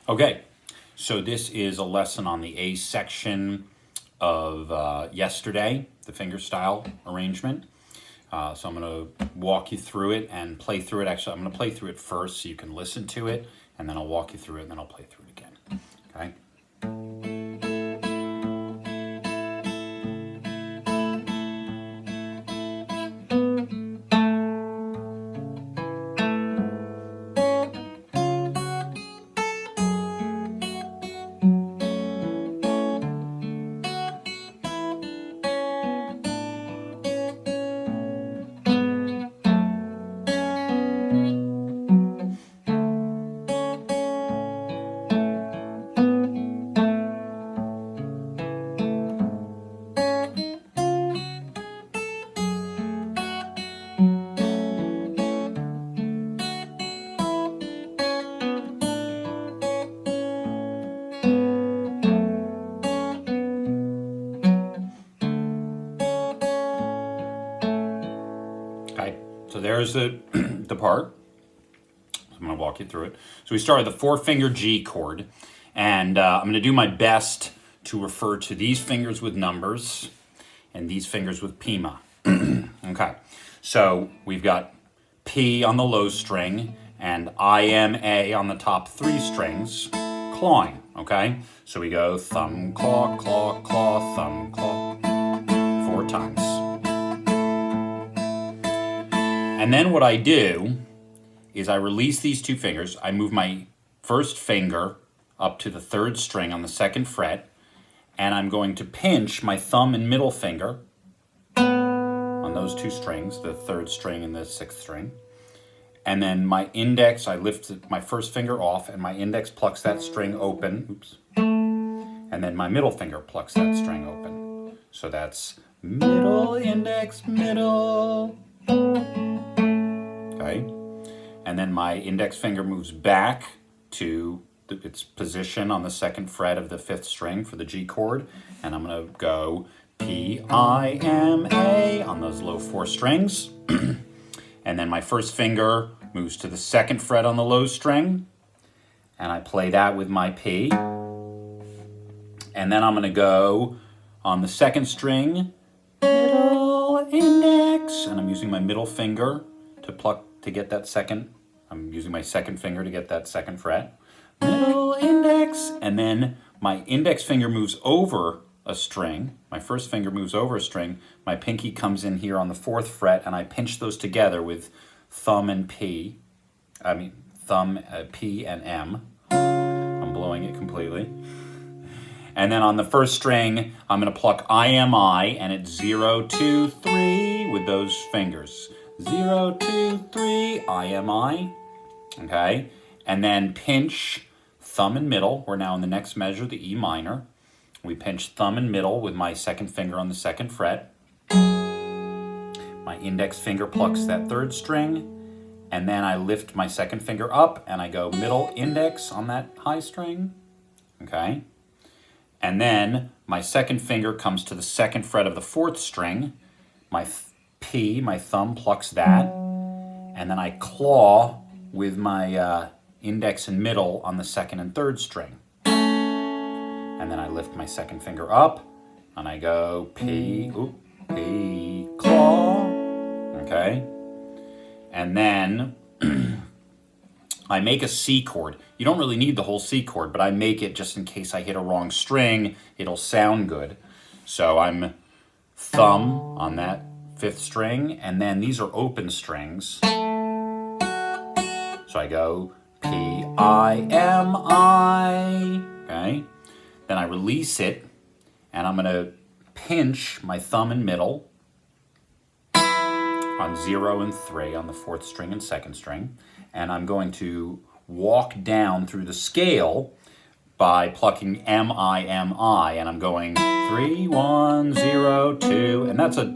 Okay, so this is a lesson on the A section of Yesterday, the fingerstyle arrangement. So I'm going to walk you through it and play through it. Actually, I'm going to play through it first so you can listen to it, and then I'll walk you through it, and then I'll play through it again. Okay? Okay, so there's the, the part. I'm going to walk you through it. So we start with the 4-finger G chord, and I'm going to do my best to refer to these fingers with numbers and these fingers with pima. Okay, so we've got P on the low string and IMA on the top 3 strings, clawing, okay? So we go thumb, claw, claw, claw, thumb, claw, 4 times. And then what I do is I release these 2 fingers. I move my first finger up to the 3rd string on the 2nd fret, and I'm going to pinch my thumb and middle finger on those 2 strings, the 3rd string and the 6th string. And then my index, I lift my first finger off, and my index plucks that string open. Oops. And then my middle finger plucks that string open. So that's middle, index, middle. Okay. And then my index finger moves back to its position on the 2nd fret of the 5th string for the G chord. And I'm going to go P, I, M, A on those low 4 strings. And then my first finger moves to the 2nd fret on the low string. And I play that with my P. And then I'm going to go on the 2nd string, middle, index. And I'm using my middle finger to pluck to get that 2nd. I'm using my 2nd finger to get that 2nd fret. Middle, index, and then my index finger moves over a string. My first finger moves over a string. My pinky comes in here on the 4th fret, and I pinch those together with thumb and P. Thumb, P and M. I'm blowing it completely. And then on the 1st string, I'm going to pluck IMI, and it's 0, 2, 3 with those fingers. 0, 2, 3, IMI. Okay, and then pinch thumb and middle. We're now in the next measure, the E minor. We pinch thumb and middle with my 2nd finger on the 2nd fret. My index finger plucks that 3rd string, and then I lift my 2nd finger up and I go middle, index on that high string. Okay, and then my 2nd finger comes to the 2nd fret of the 4th string. My P, my thumb plucks that, and then I claw with my index and middle on the 2nd and 3rd string. And then I lift my 2nd finger up, and I go P, P, claw, okay? And then I make a C chord. You don't really need the whole C chord, but I make it just in case I hit a wrong string, it'll sound good. So I'm thumb on that 5th string, and then these are open strings. So I go P, I, M, I, okay? Then I release it, and I'm going to pinch my thumb and middle on 0 and 3 on the 4th string and 2nd string, and I'm going to walk down through the scale by plucking M, I, M, I, and I'm going 3, 1, 0, 2, and that's a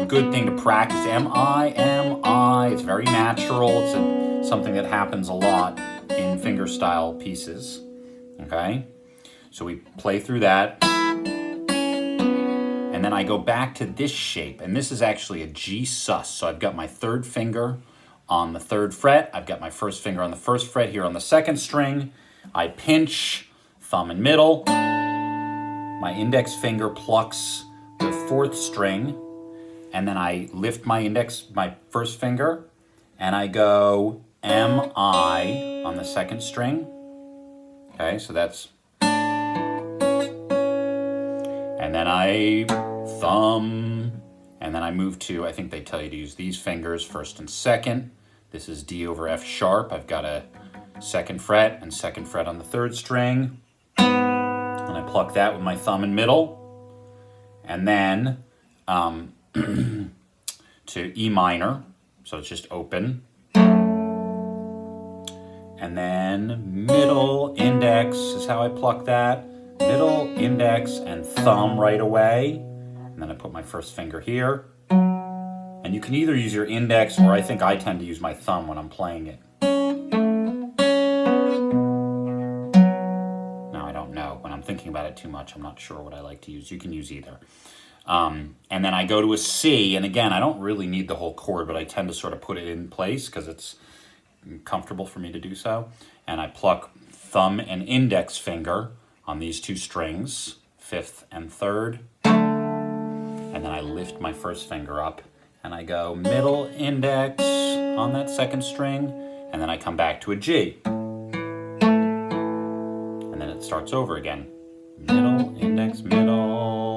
good thing to practice. M, I, M, I. It's very natural. It's something that happens a lot in fingerstyle pieces. Okay? So we play through that. And then I go back to this shape. And this is actually a G sus. So I've got my 3rd finger on the 3rd fret. I've got my 1st finger on the 1st fret here on the 2nd string. I pinch, thumb and middle. My index finger plucks the fourth string, and then I lift my first finger, and I go M, I on the second string. Okay, so that's, and then I thumb, and then I move to, I think they tell you to use these fingers, first and second. This is D over F sharp. I've got a second fret and second fret on the third string. And I pluck that with my thumb and middle. And then to E minor, so it's just open. And then middle, index is how I pluck that. Middle, index, and thumb right away. And then I put my first finger here. And you can either use your index, or I think I tend to use my thumb when I'm playing it. Now, I don't know. When I'm thinking about it too much, I'm not sure what I like to use. You can use either. And then I go to a C, and again, I don't really need the whole chord, but I tend to sort of put it in place because it's comfortable for me to do so. And I pluck thumb and index finger on these two strings, fifth and third. And then I lift my first finger up, and I go middle, index on that second string, and then I come back to a G. And then it starts over again. Middle, index, middle.